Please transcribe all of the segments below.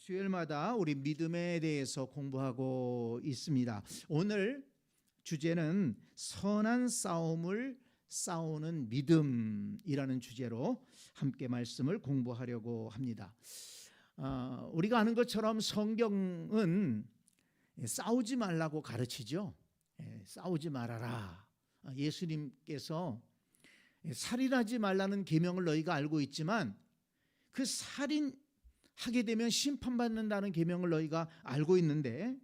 수요일마다 우리 믿음에 대해서 공부하고 있습니다. 오늘 주제는 선한 싸움을 싸우는 믿음이라는 주제로 함께 말씀을 공부하려고 합니다. 우리가 아는 것처럼 성경은 싸우지 말라고 가르치죠. 싸우지 말아라. 예수님께서 살인하지 말라는 계명을 너희가 알고 있지만 그 살인하게 되면 심판받는다는 계명을 너희가 알고 있는데,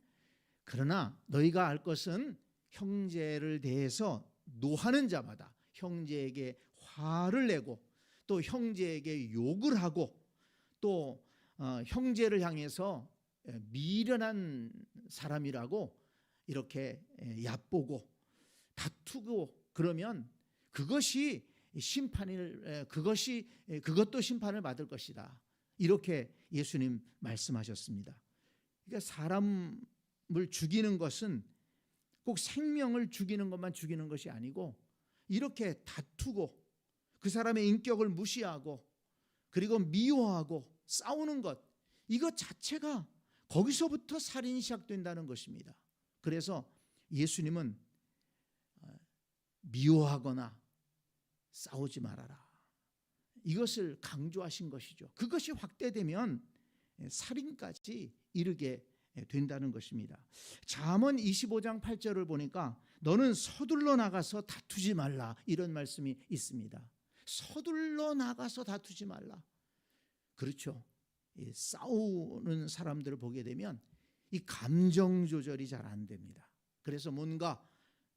그러나 너희가 알 것은 형제를 대해서 노하는 자마다 형제에게 화를 내고 또 형제에게 욕을 하고 또 형제를 향해서 미련한 사람이라고 이렇게 얕보고 다투고 그러면 그것도 심판을 받을 것이다. 이렇게 예수님 말씀하셨습니다. 그러니까 사람을 죽이는 것은 꼭 생명을 죽이는 것만 죽이는 것이 아니고, 이렇게 다투고 그 사람의 인격을 무시하고 그리고 미워하고 싸우는 것, 이것 자체가 거기서부터 살인이 시작된다는 것입니다. 그래서 예수님은 미워하거나 싸우지 말아라, 이것을 강조하신 것이죠. 그것이 확대되면 살인까지 이르게 된다는 것입니다. 잠언 25장 8절을 보니까 너는 서둘러 나가서 다투지 말라, 이런 말씀이 있습니다. 서둘러 나가서 다투지 말라. 그렇죠. 싸우는 사람들을 보게 되면 이 감정 조절이 잘 안 됩니다. 그래서 뭔가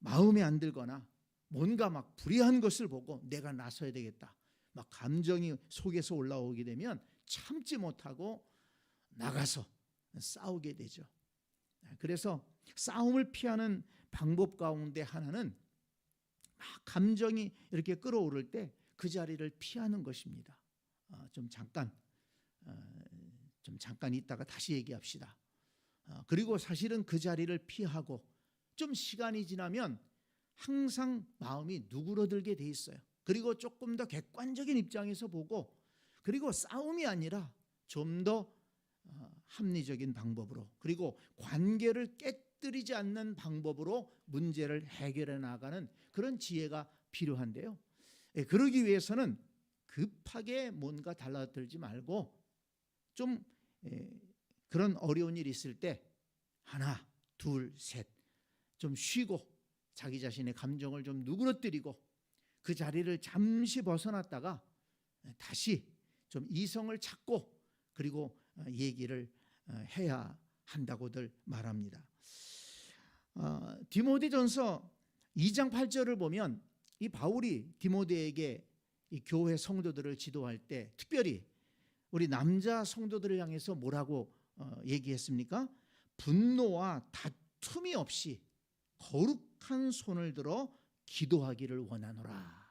마음에 안 들거나 뭔가 막 불의한 것을 보고 내가 나서야 되겠다, 막 감정이 속에서 올라오게 되면 참지 못하고 나가서 싸우게 되죠. 그래서 싸움을 피하는 방법 가운데 하나는 막 감정이 이렇게 끌어오를 때 그 자리를 피하는 것입니다. 좀 잠깐 있다가 다시 얘기합시다. 그리고 사실은 그 자리를 피하고 좀 시간이 지나면 항상 마음이 누그러들게 돼 있어요. 그리고 조금 더 객관적인 입장에서 보고, 그리고 싸움이 아니라 좀 더 합리적인 방법으로, 그리고 관계를 깨뜨리지 않는 방법으로 문제를 해결해 나가는 그런 지혜가 필요한데요. 그러기 위해서는 급하게 뭔가 달라들지 말고 좀 그런 어려운 일이 있을 때 하나, 둘, 셋 좀 쉬고 자기 자신의 감정을 좀 누그러뜨리고 그 자리를 잠시 벗어났다가 다시 좀 이성을 찾고 그리고 얘기를 해야 한다고들 말합니다. 디모데전서 2장 8절을 보면 이 바울이 디모데에게 이 교회 성도들을 지도할 때 특별히 우리 남자 성도들을 향해서 뭐라고 얘기했습니까? 분노와 다툼이 없이 거룩한 손을 들어 기도하기를 원하노라.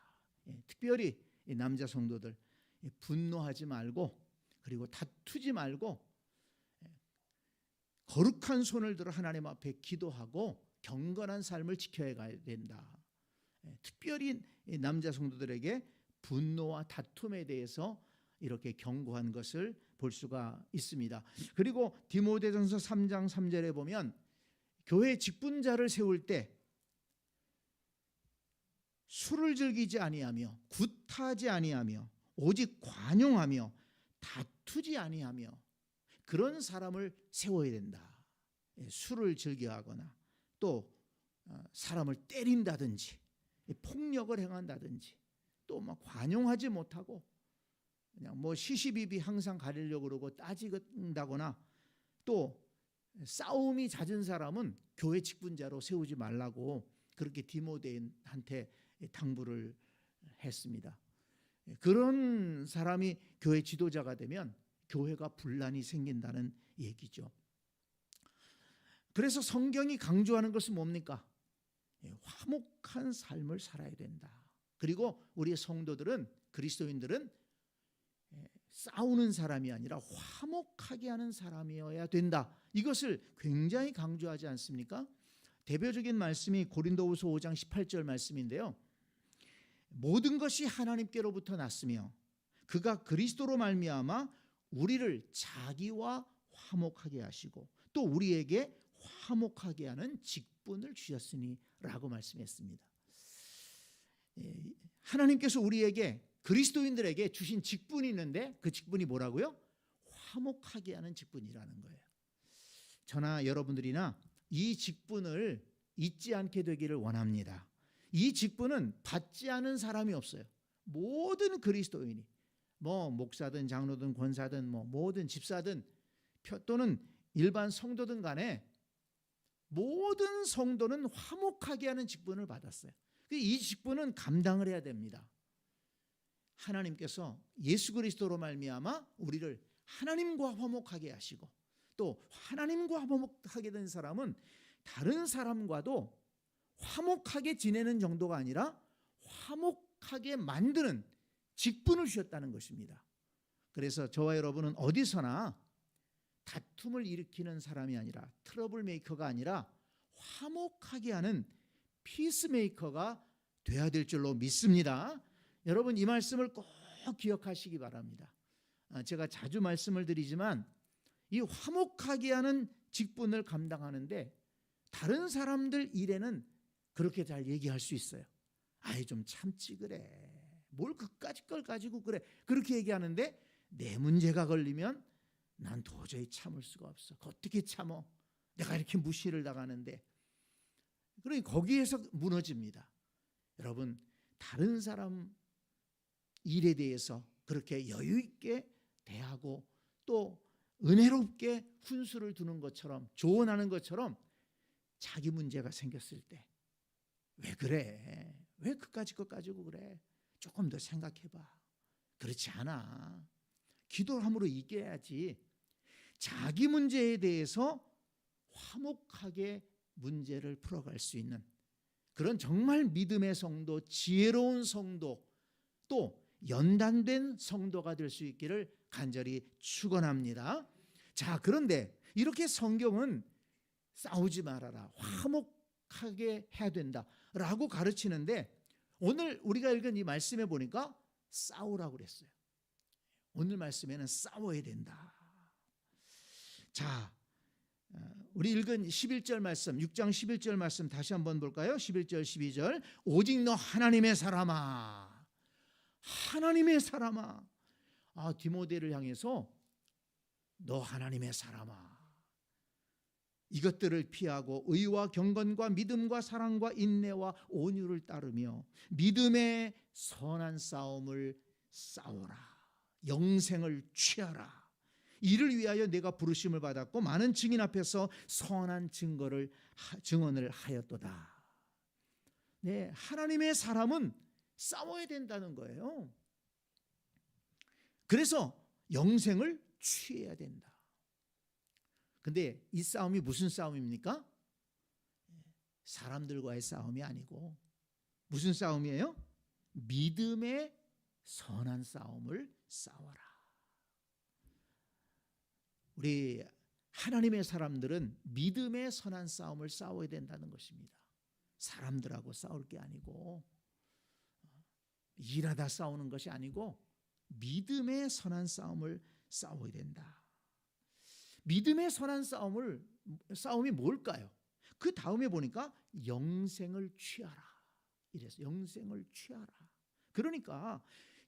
특별히 이 남자 성도들 분노하지 말고 그리고 다투지 말고 거룩한 손을 들어 하나님 앞에 기도하고 경건한 삶을 지켜야 된다. 특별히 남자 성도들에게 분노와 다툼에 대해서 이렇게 경고한 것을 볼 수가 있습니다. 그리고 디모데전서 3장 3절에 보면 교회 직분자를 세울 때 술을 즐기지 아니하며 굿하지 아니하며 오직 관용하며 다투지 아니하며 그런 사람을 세워야 된다. 술을 즐겨하거나 또 사람을 때린다든지 폭력을 행한다든지 또 막 관용하지 못하고 그냥 뭐 시시비비 항상 가리려고 그러고 따지는다거나 또 싸움이 잦은 사람은 교회 직분자로 세우지 말라고 그렇게 디모데한테 당부를 했습니다. 그런 사람이 교회 지도자가 되면 교회가 분란이 생긴다는 얘기죠. 그래서 성경이 강조하는 것은 뭡니까? 화목한 삶을 살아야 된다. 그리고 우리의 성도들은, 그리스도인들은 싸우는 사람이 아니라 화목하게 하는 사람이어야 된다. 이것을 굉장히 강조하지 않습니까? 대표적인 말씀이 고린도후서 5장 18절 말씀인데요. 모든 것이 하나님께로부터 났으며 그가 그리스도로 말미암아 우리를 자기와 화목하게 하시고 또 우리에게 화목하게 하는 직분을 주셨으니 라고 말씀했습니다. 하나님께서 우리에게 그리스도인들에게 주신 직분이 있는데 그 직분이 뭐라고요? 화목하게 하는 직분이라는 거예요. 저나 여러분들이나 이 직분을 잊지 않게 되기를 원합니다. 이 직분은 받지 않은 사람이 없어요. 모든 그리스도인이 목사든 장로든 권사든 모든 집사든 또는 일반 성도든 간에 모든 성도는 화목하게 하는 직분을 받았어요. 이 직분은 감당을 해야 됩니다. 하나님께서 예수 그리스도로 말미암아 우리를 하나님과 화목하게 하시고 또 하나님과 화목하게 된 사람은 다른 사람과도 화목하게 지내는 정도가 아니라 화목하게 만드는 직분을 주셨다는 것입니다. 그래서 저와 여러분은 어디서나 다툼을 일으키는 사람이 아니라 트러블 메이커가 아니라 화목하게 하는 피스메이커가 돼야 될 줄로 믿습니다. 여러분 이 말씀을 꼭 기억하시기 바랍니다. 제가 자주 말씀을 드리지만 이 화목하게 하는 직분을 감당하는데 다른 사람들 일에는 그렇게 잘 얘기할 수 있어요. 아이 좀 참지 그래. 뭘 그까짓 걸 가지고 그래. 그렇게 얘기하는데 내 문제가 걸리면 난 도저히 참을 수가 없어. 어떻게 참어? 내가 이렇게 무시를 당하는데. 그러니 거기에서 무너집니다. 여러분 다른 사람 일에 대해서 그렇게 여유 있게 대하고 또 은혜롭게 훈수를 두는 것처럼 조언하는 것처럼 자기 문제가 생겼을 때 왜 그래? 왜 그까짓 것 가지고 그래? 조금 더 생각해봐. 그렇지 않아. 기도함으로 이겨야지. 자기 문제에 대해서 화목하게 문제를 풀어갈 수 있는 그런 정말 믿음의 성도, 지혜로운 성도, 또 연단된 성도가 될 수 있기를 간절히 축원합니다. 자, 그런데 이렇게 성경은 싸우지 말아라, 화목하게 해야 된다라고 가르치는데 오늘 우리가 읽은 이 말씀에 보니까 싸우라고 그랬어요. 오늘 말씀에는 싸워야 된다. 자, 우리 읽은 11절 말씀, 6장 11절 말씀 다시 한번 볼까요? 11절 12절. 오직 너 하나님의 사람아, 하나님의 사람아. 디모데를 향해서 너 하나님의 사람아, 이것들을 피하고 의와 경건과 믿음과 사랑과 인내와 온유를 따르며 믿음의 선한 싸움을 싸워라. 영생을 취하라. 이를 위하여 내가 부르심을 받았고 많은 증인 앞에서 선한 증언을 하였도다. 네, 하나님의 사람은 싸워야 된다는 거예요. 그래서 영생을 취해야 된다. 근데 이 싸움이 무슨 싸움입니까? 사람들과의 싸움이 아니고 무슨 싸움이에요? 믿음의 선한 싸움을 싸워라. 우리 하나님의 사람들은 믿음의 선한 싸움을 싸워야 된다는 것입니다. 사람들하고 싸울 게 아니고 일하다 싸우는 것이 아니고 믿음의 선한 싸움을 싸워야 된다. 믿음의 선한 싸움이 뭘까요? 그 다음에 보니까 영생을 취하라. 이래서 영생을 취하라. 그러니까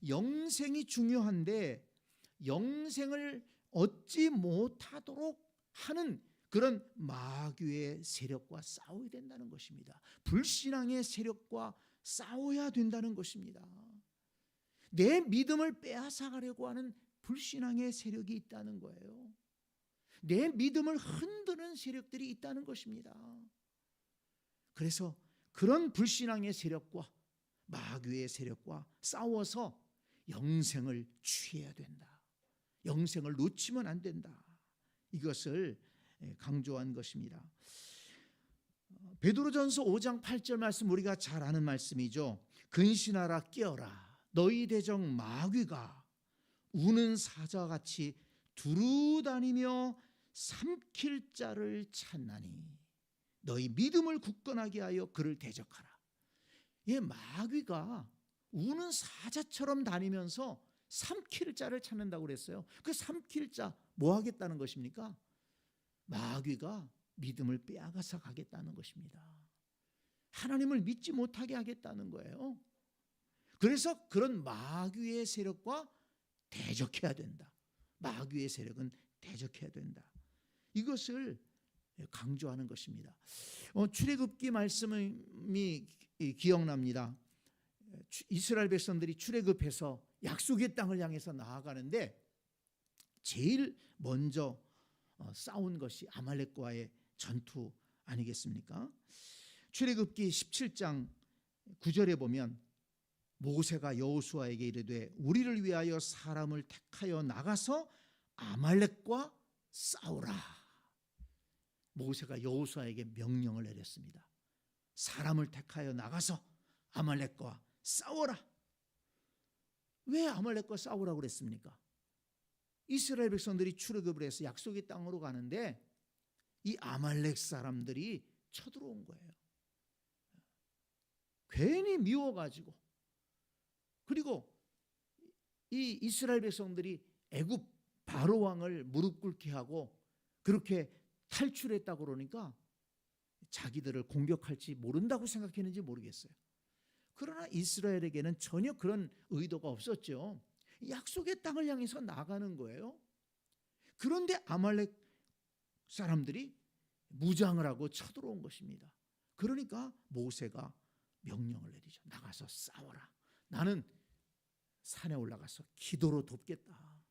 영생이 중요한데 영생을 얻지 못하도록 하는 그런 마귀의 세력과 싸워야 된다는 것입니다. 불신앙의 세력과 싸워야 된다는 것입니다. 내 믿음을 빼앗아가려고 하는 불신앙의 세력이 있다는 거예요. 내 믿음을 흔드는 세력들이 있다는 것입니다. 그래서 그런 불신앙의 세력과 마귀의 세력과 싸워서 영생을 취해야 된다. 영생을 놓치면 안 된다. 이것을 강조한 것입니다. 베드로전서 5장 8절 말씀 우리가 잘 아는 말씀이죠. 근신하라 깨어라. 너희 대적 마귀가 우는 사자같이 두루다니며 삼킬 자를 찾나니 너희 믿음을 굳건하게 하여 그를 대적하라. 마귀가 우는 사자처럼 다니면서 삼킬 자를 찾는다고 그랬어요. 그 삼킬 자 뭐 하겠다는 것입니까? 마귀가 믿음을 빼앗아서 가겠다는 것입니다. 하나님을 믿지 못하게 하겠다는 거예요. 그래서 그런 마귀의 세력과 대적해야 된다. 마귀의 세력은 대적해야 된다. 이것을 강조하는 것입니다. 출애굽기 말씀이 기억납니다. 이스라엘 백성들이 출애굽해서 약속의 땅을 향해서 나아가는데 제일 먼저 싸운 것이 아말렉과의 전투 아니겠습니까? 출애굽기 17장 9절에 보면 모세가 여호수아에게 이르되 우리를 위하여 사람을 택하여 나가서 아말렉과 싸우라. 모세가 여호수아에게 명령을 내렸습니다. 사람을 택하여 나가서 아말렉과 싸워라. 왜 아말렉과 싸우라고 그랬습니까? 이스라엘 백성들이 출애굽을 해서 약속의 땅으로 가는데 이 아말렉 사람들이 쳐들어온 거예요. 괜히 미워가지고. 그리고 이 이스라엘 백성들이 애굽 바로 왕을 무릎 꿇게 하고 그렇게 탈출했다고 그러니까 자기들을 공격할지 모른다고 생각했는지 모르겠어요. 그러나 이스라엘에게는 전혀 그런 의도가 없었죠. 약속의 땅을 향해서 나가는 거예요. 그런데 아말렉 사람들이 무장을 하고 쳐들어온 것입니다. 그러니까 모세가 명령을 내리죠. 나가서 싸워라. 나는 산에 올라가서 기도로 돕겠다.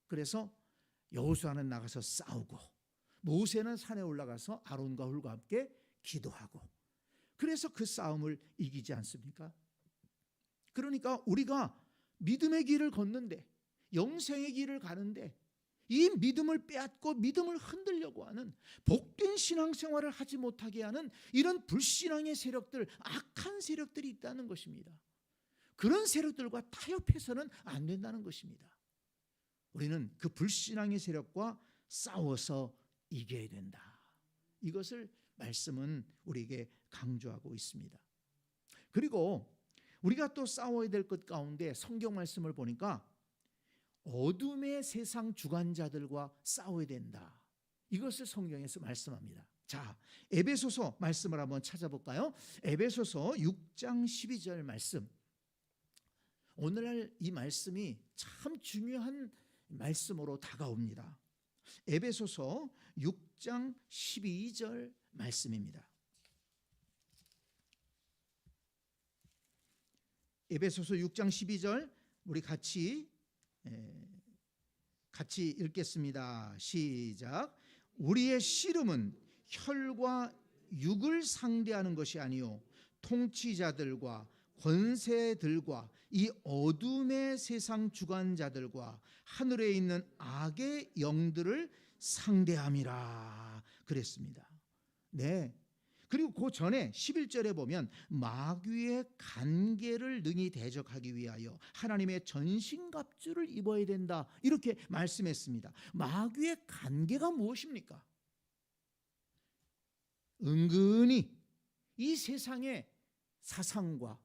그래서 여호수아는 나가서 싸우고 모세는 산에 올라가서 아론과 훌과 함께 기도하고, 그래서 그 싸움을 이기지 않습니까? 그러니까 우리가 믿음의 길을 걷는데, 영생의 길을 가는데 이 믿음을 빼앗고 믿음을 흔들려고 하는, 복된 신앙생활을 하지 못하게 하는 이런 불신앙의 세력들, 악한 세력들이 있다는 것입니다. 그런 세력들과 타협해서는 안 된다는 것입니다. 우리는 그 불신앙의 세력과 싸워서 이겨야 된다. 이것을 말씀은 우리에게 강조하고 있습니다. 그리고 우리가 또 싸워야 될 것 가운데 성경 말씀을 보니까 어둠의 세상 주관자들과 싸워야 된다. 이것을 성경에서 말씀합니다. 자, 에베소서 말씀을 한번 찾아볼까요? 에베소서 6장 12절 말씀. 오늘날 이 말씀이 참 중요한 말씀으로 다가옵니다. 에베소서 6장 12절 말씀입니다. 에베소서 6장 12절 우리 같이 읽겠습니다. 시작. 우리의 씨름은 혈과 육을 상대하는 것이 아니요 통치자들과 권세들과 이 어둠의 세상 주관자들과 하늘에 있는 악의 영들을 상대함이라 그랬습니다. 네. 그리고 그 전에 11절에 보면 마귀의 간계를 능히 대적하기 위하여 하나님의 전신갑주를 입어야 된다, 이렇게 말씀했습니다. 마귀의 간계가 무엇입니까? 은근히 이 세상의 사상과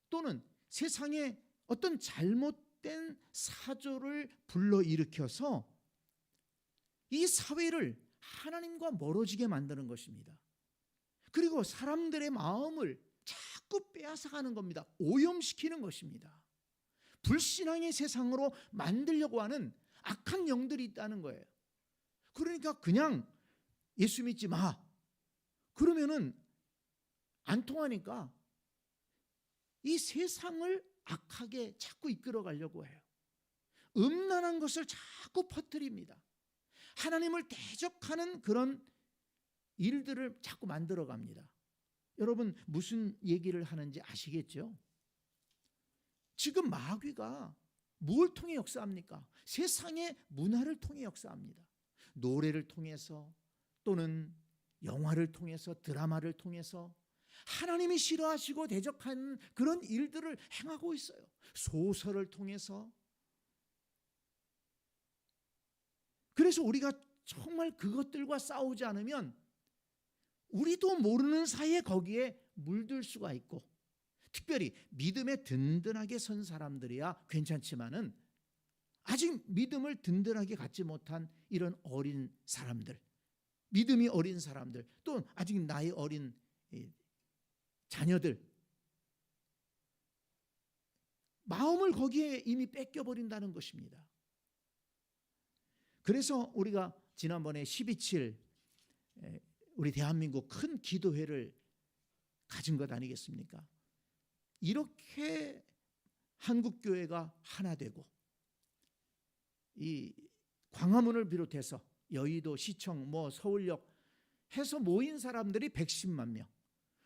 또는 세상의 어떤 잘못된 사조를 불러일으켜서 이 사회를 하나님과 멀어지게 만드는 것입니다. 그리고 사람들의 마음을 자꾸 빼앗아가는 겁니다. 오염시키는 것입니다. 불신앙의 세상으로 만들려고 하는 악한 영들이 있다는 거예요. 그러니까 그냥 예수 믿지 마. 그러면은 안 통하니까 이 세상을 악하게 자꾸 이끌어가려고 해요. 음란한 것을 자꾸 퍼뜨립니다. 하나님을 대적하는 그런 일들을 자꾸 만들어갑니다. 여러분 무슨 얘기를 하는지 아시겠죠? 지금 마귀가 뭘 통해 역사합니까? 세상의 문화를 통해 역사합니다. 노래를 통해서 또는 영화를 통해서, 드라마를 통해서 하나님이 싫어하시고 대적하는 그런 일들을 행하고 있어요. 소설을 통해서. 그래서 우리가 정말 그것들과 싸우지 않으면 우리도 모르는 사이에 거기에 물들 수가 있고, 특별히 믿음에 든든하게 선 사람들이야 괜찮지만은 아직 믿음을 든든하게 갖지 못한 이런 어린 사람들, 믿음이 어린 사람들, 또 아직 나이 어린 자녀들, 마음을 거기에 이미 뺏겨버린다는 것입니다. 그래서 우리가 지난번에 12.7 우리 대한민국 큰 기도회를 가진 것 아니겠습니까? 이렇게 한국교회가 하나 되고 이 광화문을 비롯해서 여의도, 시청, 서울역 해서 모인 사람들이 110만 명,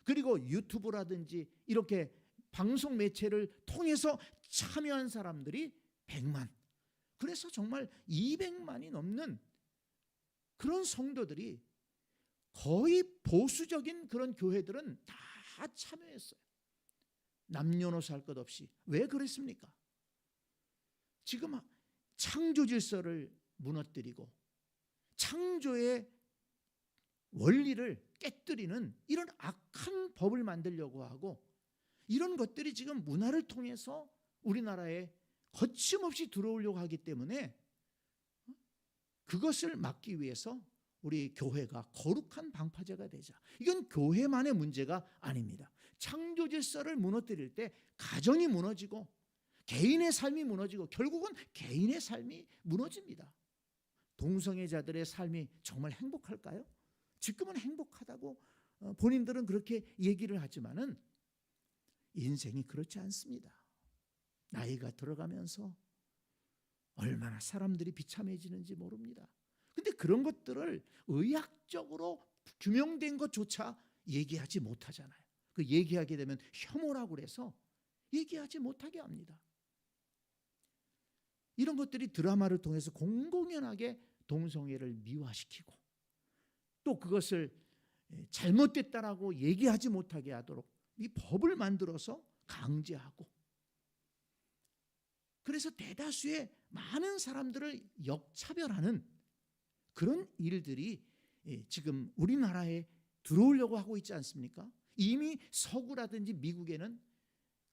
그리고 유튜브라든지 이렇게 방송 매체를 통해서 참여한 사람들이 100만, 그래서 정말 200만이 넘는 그런 성도들이, 거의 보수적인 그런 교회들은 다 참여했어요. 남녀노소 할 것 없이. 왜 그랬습니까? 지금 창조 질서를 무너뜨리고 창조의 원리를 깨뜨리는 이런 악한 법을 만들려고 하고, 이런 것들이 지금 문화를 통해서 우리나라에 거침없이 들어오려고 하기 때문에 그것을 막기 위해서 우리 교회가 거룩한 방파제가 되자. 이건 교회만의 문제가 아닙니다. 창조 질서를 무너뜨릴 때 가정이 무너지고 개인의 삶이 무너지고 결국은 개인의 삶이 무너집니다. 동성애자들의 삶이 정말 행복할까요? 지금은 행복하다고 본인들은 그렇게 얘기를 하지만은 인생이 그렇지 않습니다. 나이가 들어가면서 얼마나 사람들이 비참해지는지 모릅니다. 근데 그런 것들을 의학적으로 규명된 것조차 얘기하지 못하잖아요. 그 얘기하게 되면 혐오라고 그래서 얘기하지 못하게 합니다. 이런 것들이 드라마를 통해서 공공연하게 동성애를 미화시키고, 또 그것을 잘못됐다라고 얘기하지 못하게 하도록 이 법을 만들어서 강제하고, 그래서 대다수의 많은 사람들을 역차별하는 그런 일들이 지금 우리나라에 들어오려고 하고 있지 않습니까? 이미 서구라든지 미국에는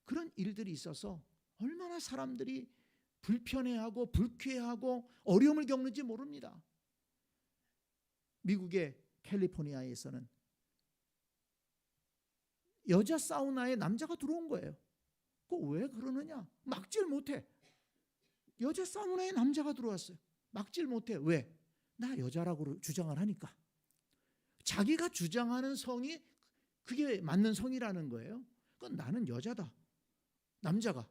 그런 일들이 있어서 얼마나 사람들이 불편해하고 불쾌하고 어려움을 겪는지 모릅니다. 미국의 캘리포니아에서는 여자 사우나에 남자가 들어온 거예요. 왜 그러느냐? 막질 못해. 여자 사우나에 남자가 들어왔어요. 막질 못해. 왜? 나 여자라고 주장을 하니까. 자기가 주장하는 성이 그게 맞는 성이라는 거예요. 그건 나는 여자다, 남자가.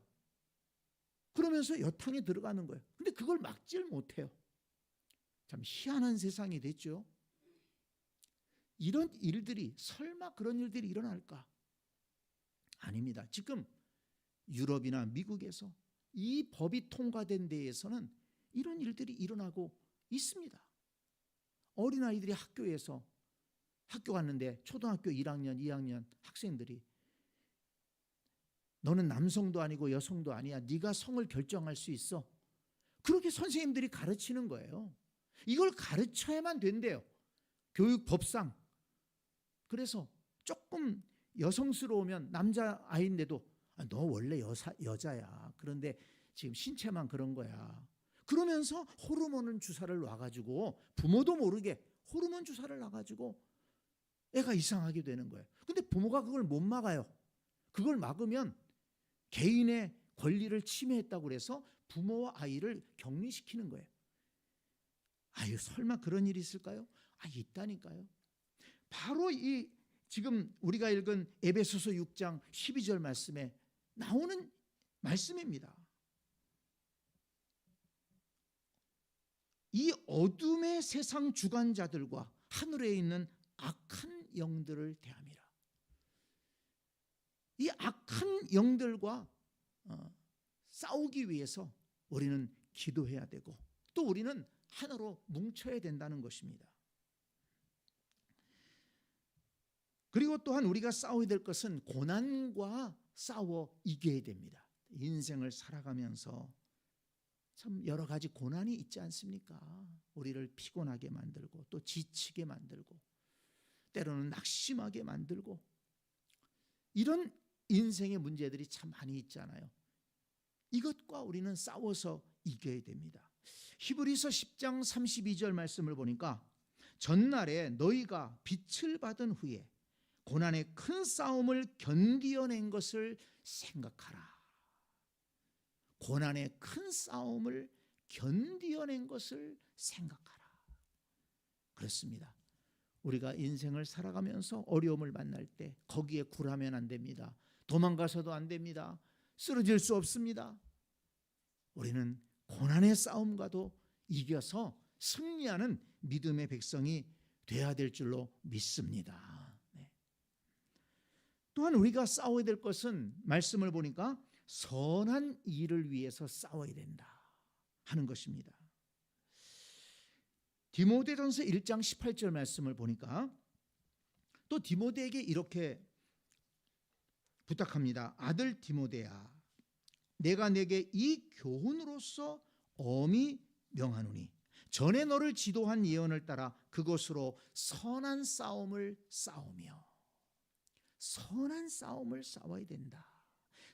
그러면서 여탕에 들어가는 거예요. 근데 그걸 막질 못해요. 참 희한한 세상이 됐죠. 이런 일들이, 설마 그런 일들이 일어날까? 아닙니다. 지금 유럽이나 미국에서 이 법이 통과된 데에서는 이런 일들이 일어나고 있습니다. 어린아이들이 학교에서 학교 갔는데 초등학교 1학년, 2학년 학생들이 너는 남성도 아니고 여성도 아니야. 네가 성을 결정할 수 있어. 그렇게 선생님들이 가르치는 거예요. 이걸 가르쳐야만 된대요. 교육법상. 그래서 조금 여성스러우면 남자아이인데도 너 원래 여자야. 그런데 지금 신체만 그런 거야. 그러면서 호르몬 주사를 놔가지고 부모도 모르게 호르몬 주사를 놔가지고 애가 이상하게 되는 거예요. 근데 부모가 그걸 못 막아요. 그걸 막으면 개인의 권리를 침해했다고 그래서 부모와 아이를 격리시키는 거예요. 아유, 설마 그런 일이 있을까요? 있다니까요. 바로 이 지금 우리가 읽은 에베소서 6장 12절 말씀에 나오는 말씀입니다. 이 어둠의 세상 주관자들과 하늘에 있는 악한 영들을 대함이라. 이 악한 영들과 싸우기 위해서 우리는 기도해야 되고, 또 우리는 하나로 뭉쳐야 된다는 것입니다. 그리고 또한 우리가 싸워야 될 것은 고난과 싸워 이겨야 됩니다. 인생을 살아가면서 참 여러 가지 고난이 있지 않습니까? 우리를 피곤하게 만들고 또 지치게 만들고 때로는 낙심하게 만들고, 이런 인생의 문제들이 참 많이 있잖아요. 이것과 우리는 싸워서 이겨야 됩니다. 히브리서 10장 32절 말씀을 보니까 전날에 너희가 빛을 받은 후에 고난의 큰 싸움을 견디어낸 것을 생각하라. 고난의 큰 싸움을 견디어낸 것을 생각하라. 그렇습니다. 우리가 인생을 살아가면서 어려움을 만날 때 거기에 굴하면 안 됩니다. 도망가서도 안 됩니다. 쓰러질 수 없습니다. 우리는 고난의 싸움과도 이겨서 승리하는 믿음의 백성이 되어야 될 줄로 믿습니다. 네. 또한 우리가 싸워야 될 것은 말씀을 보니까 선한 일을 위해서 싸워야 된다 하는 것입니다. 디모데전서 1장 18절 말씀을 보니까 또 디모데에게 이렇게 부탁합니다. 아들 디모데야, 내가 내게 이 교훈으로서 엄히 명하노니 전에 너를 지도한 예언을 따라 그것으로 선한 싸움을 싸우며. 선한 싸움을 싸워야 된다.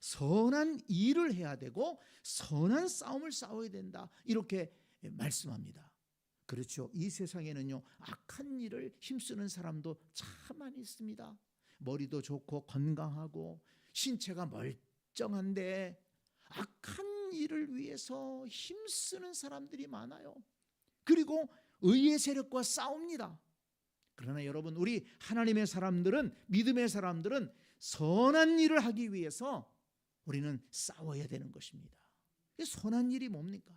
선한 일을 해야 되고 선한 싸움을 싸워야 된다. 이렇게 말씀합니다. 그렇죠. 이 세상에는요, 악한 일을 힘쓰는 사람도 참 많이 있습니다. 머리도 좋고 건강하고 신체가 멀쩡한데 악한 일을 위해서 힘쓰는 사람들이 많아요. 그리고 의의 세력과 싸웁니다. 그러나 여러분, 우리 하나님의 사람들은, 믿음의 사람들은 선한 일을 하기 위해서 우리는 싸워야 되는 것입니다. 선한 일이 뭡니까?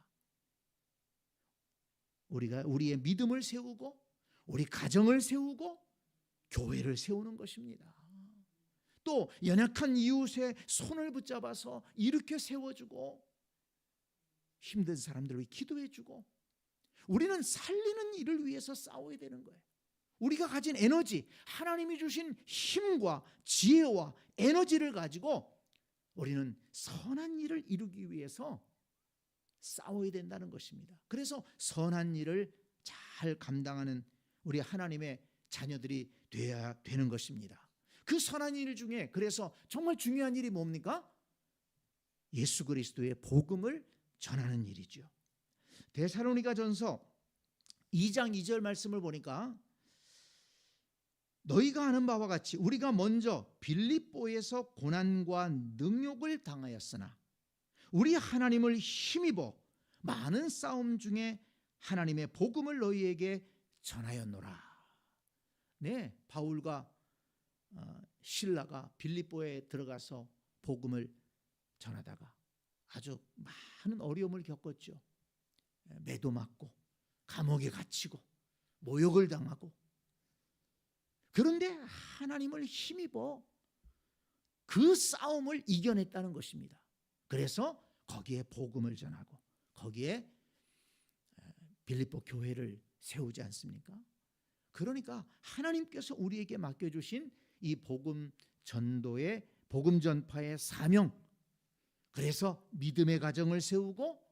우리가 우리의 믿음을 세우고 우리 가정을 세우고 교회를 세우는 것입니다. 또 연약한 이웃의 손을 붙잡아서 이렇게 세워주고 힘든 사람들을 위해 기도해주고 우리는 살리는 일을 위해서 싸워야 되는 거예요. 우리가 가진 에너지, 하나님이 주신 힘과 지혜와 에너지를 가지고 우리는 선한 일을 이루기 위해서 싸워야 된다는 것입니다. 그래서 선한 일을 잘 감당하는 우리 하나님의 자녀들이 되어야 되는 것입니다. 그 선한 일 중에 그래서 정말 중요한 일이 뭡니까? 예수 그리스도의 복음을 전하는 일이죠. 데살로니가전서 2장 2절 말씀을 보니까 너희가 아는 바와 같이 우리가 먼저 빌립보에서 고난과 능욕을 당하였으나 우리 하나님을 힘입어 많은 싸움 중에 하나님의 복음을 너희에게 전하였노라. 네, 바울과 실라가 빌립보에 들어가서 복음을 전하다가 아주 많은 어려움을 겪었죠. 매도 맞고 감옥에 갇히고 모욕을 당하고. 그런데 하나님을 힘입어 그 싸움을 이겨냈다는 것입니다. 그래서 거기에 복음을 전하고 거기에 빌립보 교회를 세우지 않습니까? 그러니까 하나님께서 우리에게 맡겨주신 이 복음 전도의 복음 전파의 사명, 그래서 믿음의 가정을 세우고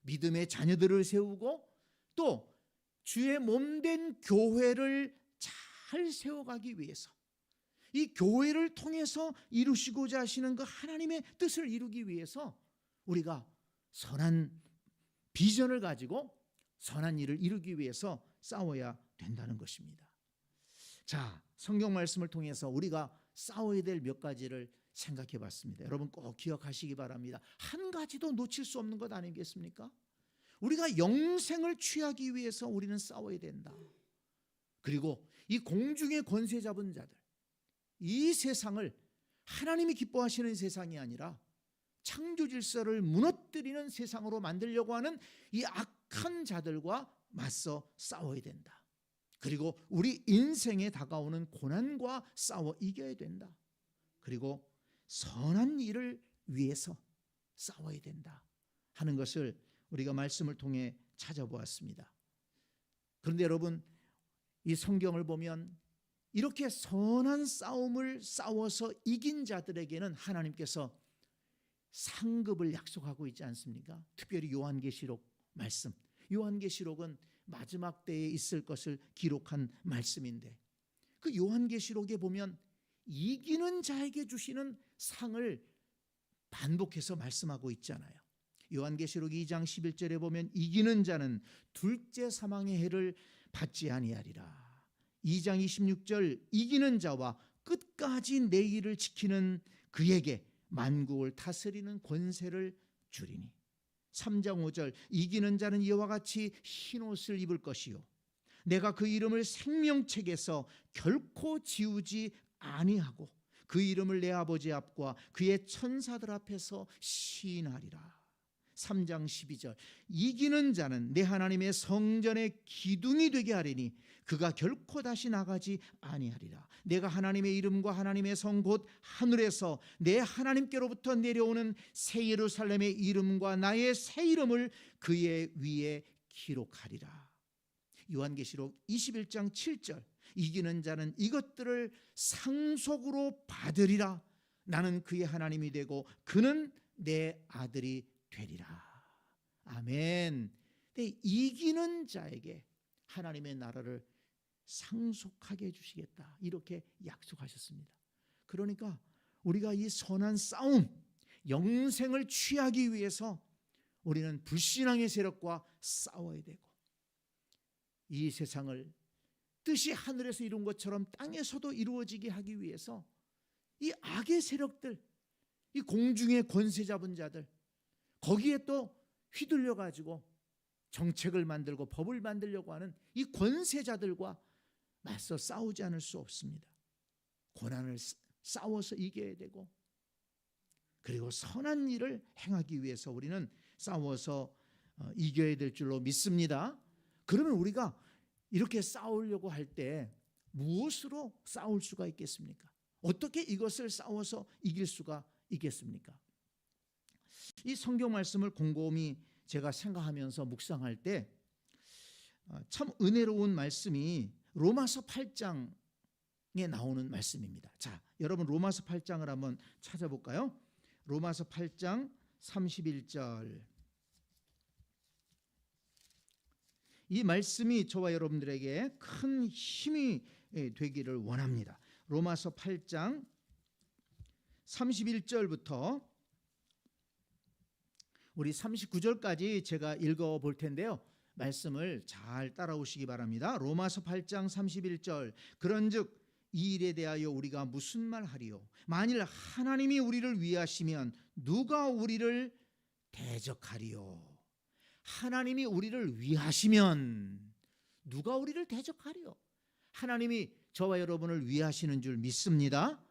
믿음의 자녀들을 세우고 또 주의 몸된 교회를 잘 세워가기 위해서 이 교회를 통해서 이루시고자 하시는 그 하나님의 뜻을 이루기 위해서 우리가 선한 비전을 가지고 선한 일을 이루기 위해서 싸워야 된다는 것입니다. 자, 성경 말씀을 통해서 우리가 싸워야 될 몇 가지를 생각해 봤습니다. 여러분 꼭 기억하시기 바랍니다. 한 가지도 놓칠 수 없는 것 아니겠습니까? 우리가 영생을 취하기 위해서 우리는 싸워야 된다. 그리고 이 공중의 권세 잡은 자들, 이 세상을 하나님이 기뻐하시는 세상이 아니라 창조 질서를 무너뜨리는 세상으로 만들려고 하는 이 악한 자들과 맞서 싸워야 된다. 그리고 우리 인생에 다가오는 고난과 싸워 이겨야 된다. 그리고 선한 일을 위해서 싸워야 된다 하는 것을 우리가 말씀을 통해 찾아보았습니다. 그런데 여러분, 이 성경을 보면 이렇게 선한 싸움을 싸워서 이긴 자들에게는 하나님께서 상급을 약속하고 있지 않습니까? 특별히 요한계시록 말씀, 요한계시록은 마지막 때에 있을 것을 기록한 말씀인데 그 요한계시록에 보면 이기는 자에게 주시는 상을 반복해서 말씀하고 있잖아요. 요한계시록 2장 11절에 보면 이기는 자는 둘째 사망의 해를 받지 아니하리라. 2장 26절 이기는 자와 끝까지 내 일을 지키는 그에게 만국을 다스리는 권세를 주리니. 3장 5절 이기는 자는 이와 같이 흰옷을 입을 것이요 내가 그 이름을 생명책에서 결코 지우지 아니하고 그 이름을 내 아버지 앞과 그의 천사들 앞에서 시인하리라. 3장 12절 이기는 자는 내 하나님의 성전의 기둥이 되게 하리니 그가 결코 다시 나가지 아니하리라. 내가 하나님의 이름과 하나님의 성 곧 하늘에서 내 하나님께로부터 내려오는 새 예루살렘의 이름과 나의 새 이름을 그의 위에 기록하리라. 요한계시록 21장 7절 이기는 자는 이것들을 상속으로 받으리라. 나는 그의 하나님이 되고 그는 내 아들이 되리라. 아멘. 근데 이기는 자에게 하나님의 나라를 상속하게 해주시겠다 이렇게 약속하셨습니다. 그러니까 우리가 이 선한 싸움, 영생을 취하기 위해서 우리는 불신앙의 세력과 싸워야 되고, 이 세상을 뜻이 하늘에서 이룬 것처럼 땅에서도 이루어지게 하기 위해서 이 악의 세력들, 이 공중의 권세 잡은 자들, 거기에 또 휘둘려 가지고 정책을 만들고 법을 만들려고 하는 이 권세자들과 맞서 싸우지 않을 수 없습니다. 고난을 싸워서 이겨야 되고, 그리고 선한 일을 행하기 위해서 우리는 싸워서 이겨야 될 줄로 믿습니다. 그러면 우리가 이렇게 싸우려고 할 때 무엇으로 싸울 수가 있겠습니까? 어떻게 이것을 싸워서 이길 수가 있겠습니까? 이 성경 말씀을 곰곰이 제가 생각하면서 묵상할 때 참 은혜로운 말씀이 로마서 8장에 나오는 말씀입니다. 자, 여러분 로마서 8장을 한번 찾아볼까요? 로마서 8장 31절. 이 말씀이 저와 여러분들에게 큰 힘이 되기를 원합니다. 로마서 8장 31절부터 우리 39절까지 제가 읽어볼 텐데요. 말씀을 잘 따라오시기 바랍니다. 로마서 8장 31절. 그런즉 이 일에 대하여 우리가 무슨 말하리요? 만일 하나님이 우리를 위하시면 누가 우리를 대적하리요? 하나님이 우리를 위하시면 누가 우리를 대적하리요? 하나님이 저와 여러분을 위하시는 줄 믿습니다.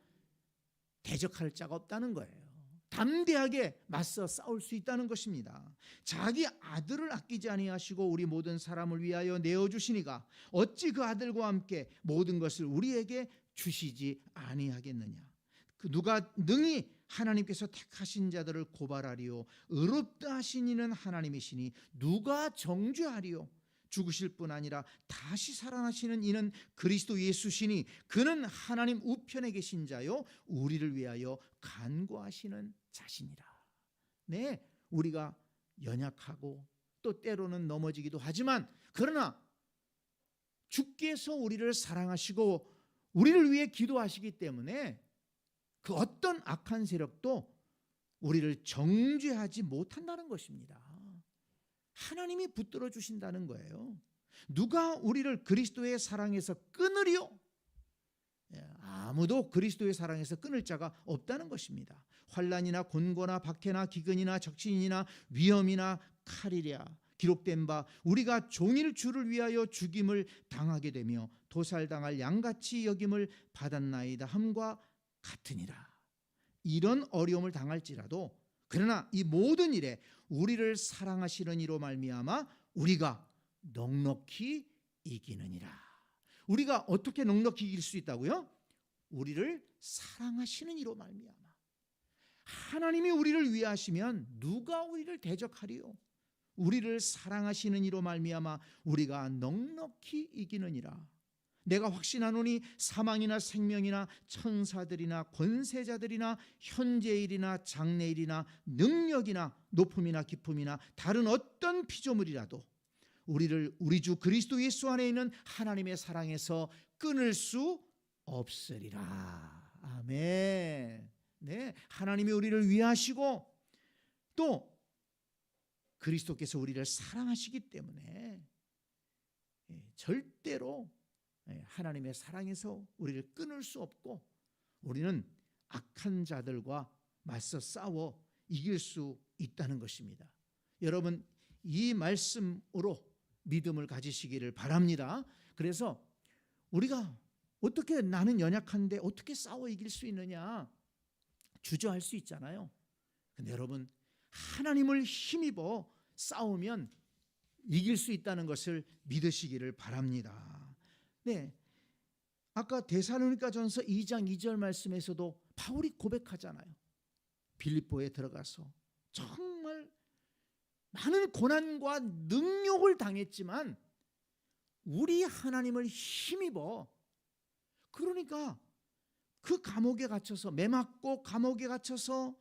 대적할 자가 없다는 거예요. 담대하게 맞서 싸울 수 있다는 것입니다. 자기 아들을 아끼지 아니하시고 우리 모든 사람을 위하여 내어주시니가 어찌 그 아들과 함께 모든 것을 우리에게 주시지 아니하겠느냐. 그 누가 능히 하나님께서 택하신 자들을 고발하리요? 의롭다 하신 이는 하나님이시니 누가 정죄하리요? 죽으실 뿐 아니라 다시 살아나시는 이는 그리스도 예수시니 그는 하나님 우편에 계신 자요 우리를 위하여 간구하시는 자시니라. 네, 우리가 연약하고 또 때로는 넘어지기도 하지만 그러나 주께서 우리를 사랑하시고 우리를 위해 기도하시기 때문에 그 어떤 악한 세력도 우리를 정죄하지 못한다는 것입니다. 하나님이 붙들어 주신다는 거예요. 누가 우리를 그리스도의 사랑에서 끊으리요? 아무도 그리스도의 사랑에서 끊을 자가 없다는 것입니다. 환난이나 곤고나 박해나 기근이나 적신이나 위험이나 칼이랴 기록된 바 우리가 종일 주를 위하여 죽임을 당하게 되며 도살당할 양같이 여김을 받았나이다 함과 같으니라. 이런 어려움을 당할지라도 그러나 이 모든 일에 우리를 사랑하시는 이로 말미암아 우리가 넉넉히 이기느니라. 우리가 어떻게 넉넉히 이길 수 있다고요? 우리를 사랑하시는 이로 말미암아. 하나님이 우리를 위하시면 누가 우리를 대적하리요? 우리를 사랑하시는 이로 말미암아 우리가 넉넉히 이기느니라. 내가 확신하노니 사망이나 생명이나 천사들이나 권세자들이나 현재일이나 장래일이나 능력이나 높음이나 깊음이나 다른 어떤 피조물이라도 우리를 우리 주 그리스도 예수 안에 있는 하나님의 사랑에서 끊을 수 없으리라. 아멘. 네, 하나님이 우리를 위하시고 또 그리스도께서 우리를 사랑하시기 때문에 절대로 하나님의 사랑에서 우리를 끊을 수 없고 우리는 악한 자들과 맞서 싸워 이길 수 있다는 것입니다. 여러분, 이 말씀으로 믿음을 가지시기를 바랍니다. 그래서 우리가 어떻게, 나는 연약한데 어떻게 싸워 이길 수 있느냐 주저할 수 있잖아요. 근데 여러분, 하나님을 힘입어 싸우면 이길 수 있다는 것을 믿으시기를 바랍니다. 네, 아까 데살로니가전서 2장 2절 말씀에서도 바울이 고백하잖아요. 빌립보에 들어가서 정말 많은 고난과 능욕을 당했지만 우리 하나님을 힘입어, 그러니까 그 감옥에 갇혀서, 매맞고 감옥에 갇혀서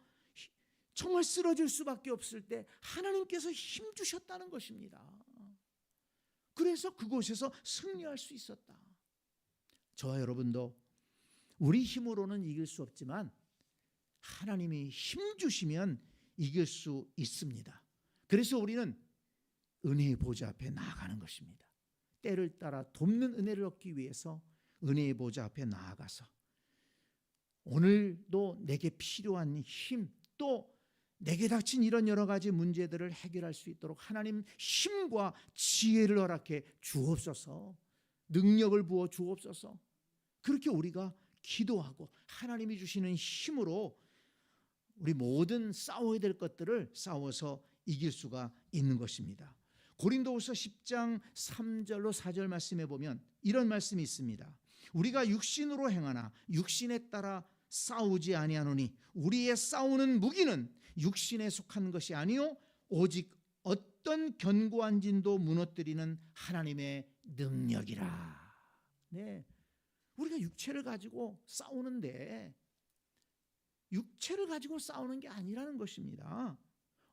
정말 쓰러질 수밖에 없을 때 하나님께서 힘 주셨다는 것입니다. 그래서 그곳에서 승리할 수 있었다. 저와 여러분도 우리 힘으로는 이길 수 없지만 하나님이 힘 주시면 이길 수 있습니다. 그래서 우리는 은혜의 보좌 앞에 나아가는 것입니다. 때를 따라 돕는 은혜를 얻기 위해서 은혜의 보좌 앞에 나아가서 오늘도 내게 필요한 힘, 또 내게 닥친 이런 여러 가지 문제들을 해결할 수 있도록 하나님 힘과 지혜를 허락해 주옵소서, 능력을 부어 주옵소서. 그렇게 우리가 기도하고 하나님이 주시는 힘으로 우리 모든 싸워야 될 것들을 싸워서 이길 수가 있는 것입니다. 고린도후서 10장 3절로 4절 말씀에 보면 이런 말씀이 있습니다. 우리가 육신으로 행하나 육신에 따라 싸우지 아니하노니 우리의 싸우는 무기는 육신에 속한 것이 아니요 오직 어떤 견고한 진도 무너뜨리는 하나님의 능력이라. 네, 우리가 육체를 가지고 싸우는데 육체를 가지고 싸우는 게 아니라는 것입니다.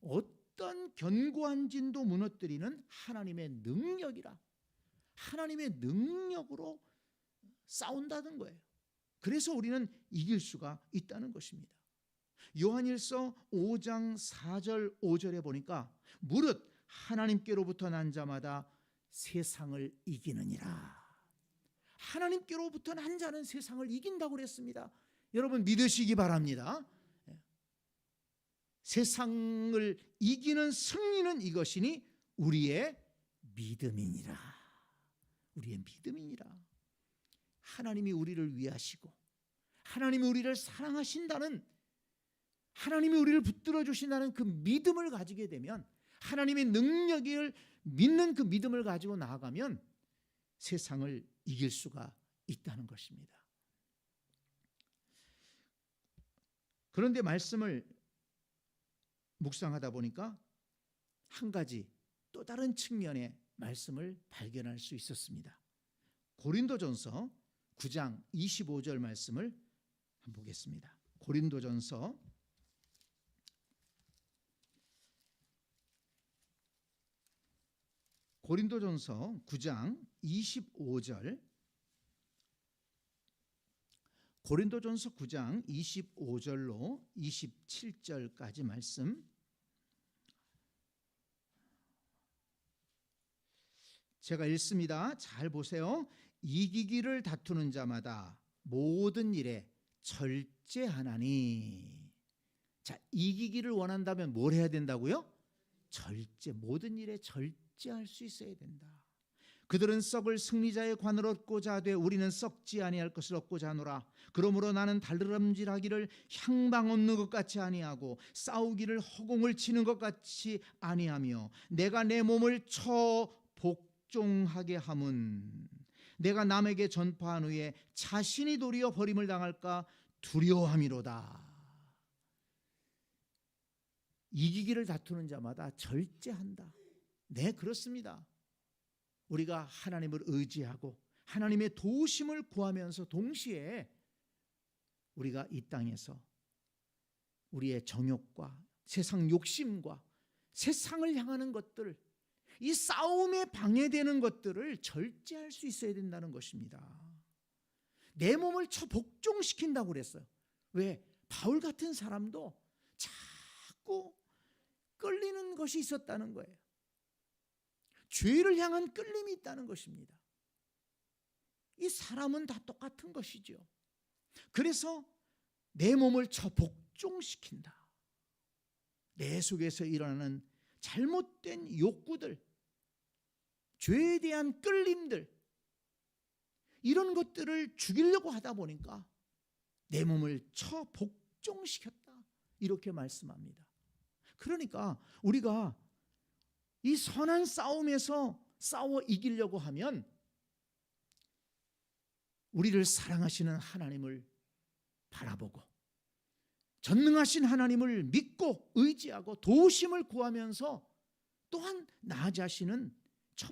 어떤 견고한 진도 무너뜨리는 하나님의 능력이라. 하나님의 능력으로 싸운다는 거예요. 그래서 우리는 이길 수가 있다는 것입니다. 요한일서 5장 4절 5절에 보니까 무릇 하나님께로부터 난 자마다 세상을 이기느니라. 하나님께로부터 난 자는 세상을 이긴다고 그랬습니다. 여러분 믿으시기 바랍니다. 세상을 이기는 승리는 이것이니 우리의 믿음이니라. 우리의 믿음이니라. 하나님이 우리를 위하시고 하나님이 우리를 사랑하신다는, 하나님이 우리를 붙들어 주신다는 그 믿음을 가지게 되면, 하나님의 능력을 믿는 그 믿음을 가지고 나아가면 세상을 이길 수가 있다는 것입니다. 그런데 말씀을 묵상하다 보니까 한 가지 또 다른 측면의 말씀을 발견할 수 있었습니다. 고린도전서 9장 25절 말씀을 한번 보겠습니다. 고린도전서 9장 25절, 고린도전서 9장 25절로 27절까지 말씀, 제가 읽습니다. 잘 보세요. 이기기를 다투는 자마다 모든 일에 절제하나니. 자, 이기기를 원한다면 뭘 해야 된다고요? 절제, 모든 일에 절제할 수 있어야 된다. 그들은 썩을 승리자의 관을 얻고자 하되 우리는 썩지 아니할 것을 얻고자 하노라. 그러므로 나는 달름질하기를 향방 얻는 것 같이 아니하고 싸우기를 허공을 치는 것 같이 아니하며 내가 내 몸을 쳐 복종하게 함은 내가 남에게 전파한 후에 자신이 도리어 버림을 당할까 두려워함이로다. 이기기를 다투는 자마다 절제한다. 네, 그렇습니다. 우리가 하나님을 의지하고 하나님의 도우심을 구하면서 동시에 우리가 이 땅에서 우리의 정욕과 세상 욕심과 세상을 향하는 것들, 이 싸움에 방해되는 것들을 절제할 수 있어야 된다는 것입니다. 내 몸을 복종시킨다고 그랬어요. 왜? 바울 같은 사람도 자꾸 끌리는 것이 있었다는 거예요. 죄를 향한 끌림이 있다는 것입니다. 이 이 사람은 다 똑같은 것이죠. 그래서 내 몸을 복종시킨다. 내 속에서 일어나는 잘못된 욕구들, 죄에 대한 끌림들, 이런 것들을 죽이려고 하다 보니까 내 몸을 복종시켰다. 이렇게 말씀합니다. 그러니까 우리가 이 선한 싸움에서 싸워 이기려고 하면 우리를 사랑하시는 하나님을 바라보고 전능하신 하나님을 믿고 의지하고 도우심을 구하면서 또한 나 자신은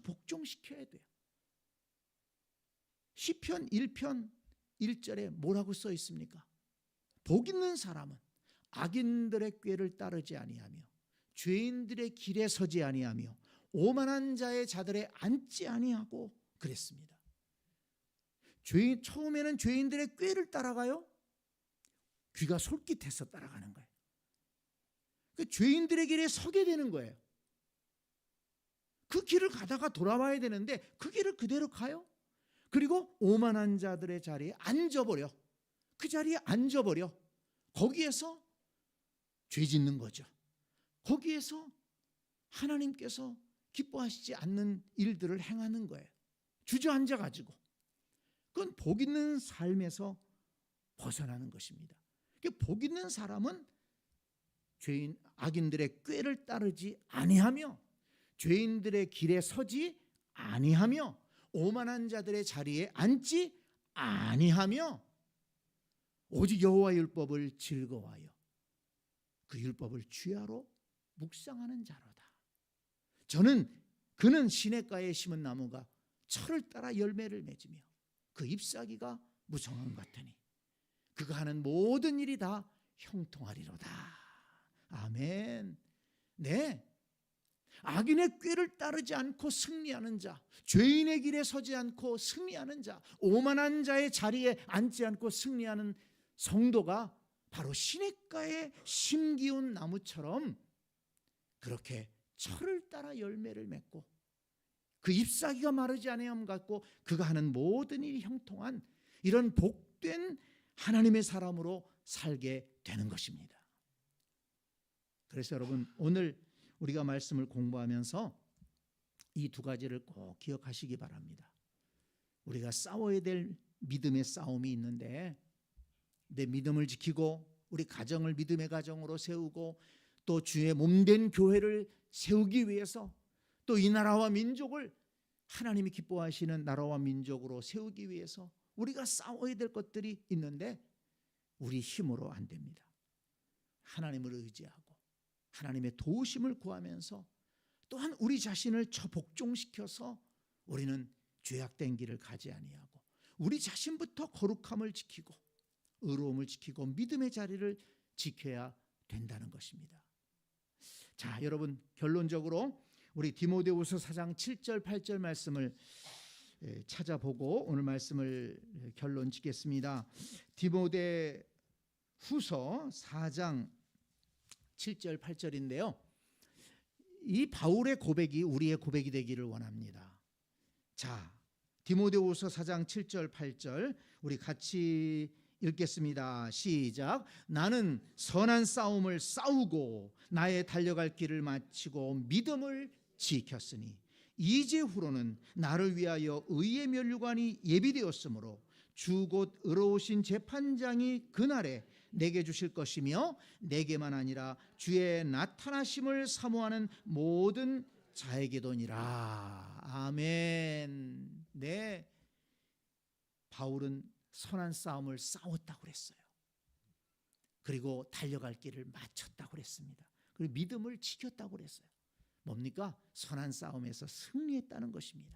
복종시켜야 돼요. 시편 1편 1절에 뭐라고 써 있습니까? 복 있는 사람은 악인들의 꾀를 따르지 아니하며 죄인들의 길에 서지 아니하며 오만한 자의 자들에 앉지 아니하고 그랬습니다. 처음에는 죄인들의 꾀를 따라가요. 귀가 솔깃해서 따라가는 거예요. 죄인들의 길에 서게 되는 거예요. 그 길을 가다가 돌아와야 되는데 그 길을 그대로 가요. 그리고 오만한 자들의 자리에 앉아버려. 그 자리에 앉아버려. 거기에서 죄 짓는 거죠. 거기에서 하나님께서 기뻐하시지 않는 일들을 행하는 거예요. 주저앉아가지고. 그건 복 있는 삶에서 벗어나는 것입니다. 복 있는 사람은 악인들의 꾀를 따르지 아니하며 죄인들의 길에 서지 아니하며 오만한 자들의 자리에 앉지 아니하며 오직 여호와의 율법을 즐거워하여 그 율법을 주야로 묵상하는 자로다. 그는 시냇가에 심은 나무가 철을 따라 열매를 맺으며 그 잎사귀가 무성한 것 같으니 그가 하는 모든 일이 다 형통하리로다. 아멘. 네. 악인의 꾀를 따르지 않고 승리하는 자, 죄인의 길에 서지 않고 승리하는 자, 오만한 자의 자리에 앉지 않고 승리하는 성도가 바로 시냇가에 심기운 나무처럼 그렇게 철을 따라 열매를 맺고 그 잎사귀가 마르지 아니함 같고 그가 하는 모든 일이 형통한 이런 복된 하나님의 사람으로 살게 되는 것입니다. 그래서 여러분 오늘 우리가 말씀을 공부하면서 이 두 가지를 꼭 기억하시기 바랍니다. 우리가 싸워야 될 믿음의 싸움이 있는데 내 믿음을 지키고 우리 가정을 믿음의 가정으로 세우고 또 주의 몸된 교회를 세우기 위해서 또 이 나라와 민족을 하나님이 기뻐하시는 나라와 민족으로 세우기 위해서 우리가 싸워야 될 것들이 있는데 우리 힘으로 안 됩니다. 하나님을 의지하고 하나님의 도우심을 구하면서 또한 우리 자신을 복종시켜서 우리는 죄악된 길을 가지 아니하고 우리 자신부터 거룩함을 지키고 의로움을 지키고 믿음의 자리를 지켜야 된다는 것입니다. 자, 여러분 결론적으로 우리 디모데후서 4장 7절 8절 말씀을 찾아보고 오늘 말씀을 결론 짓겠습니다. 디모데후서 4장 7절 8절인데요. 이 바울의 고백이 우리의 고백이 되기를 원합니다. 자, 디모데후서 4장 7절 8절 우리 같이 읽겠습니다. 시작. 나는 선한 싸움을 싸우고 나의 달려갈 길을 마치고 믿음을 지켰으니 이제후로는 나를 위하여 의의 면류관이 예비되었으므로 주 곧 의로우신 재판장이 그날에 내게 주실 것이며 내게만 아니라 주의 나타나심을 사모하는 모든 자에게도니라. 아멘. 네, 바울은 선한 싸움을 싸웠다고 그랬어요. 그리고 달려갈 길을 마쳤다고 그랬습니다. 그리고 믿음을 지켰다고 그랬어요. 뭡니까? 선한 싸움에서 승리했다는 것입니다.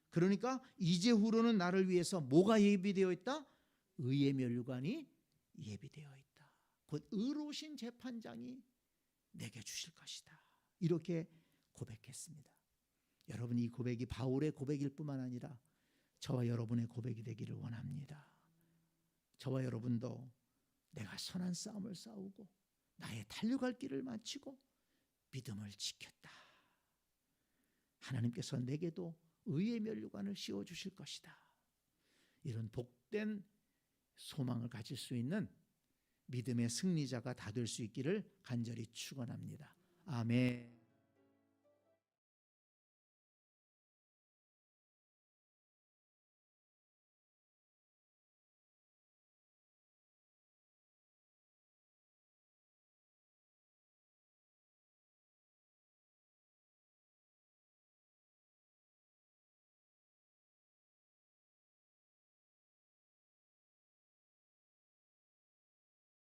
그러니까 이제후로는 나를 위해서 뭐가 예비되어 있다? 의의 면류관이 예비되어 있다. 곧 의로우신 재판장이 내게 주실 것이다. 이렇게 고백했습니다. 여러분 이 고백이 바울의 고백일 뿐만 아니라 저와 여러분의 고백이 되기를 원합니다. 저와 여러분도 내가 선한 싸움을 싸우고 나의 달려갈 길을 마치고 믿음을 지켰다. 하나님께서 내게도 의의 면류관을 씌워주실 것이다. 이런 복된 소망을 가질 수 있는 믿음의 승리자가 다 될 수 있기를 간절히 축원합니다. 아멘.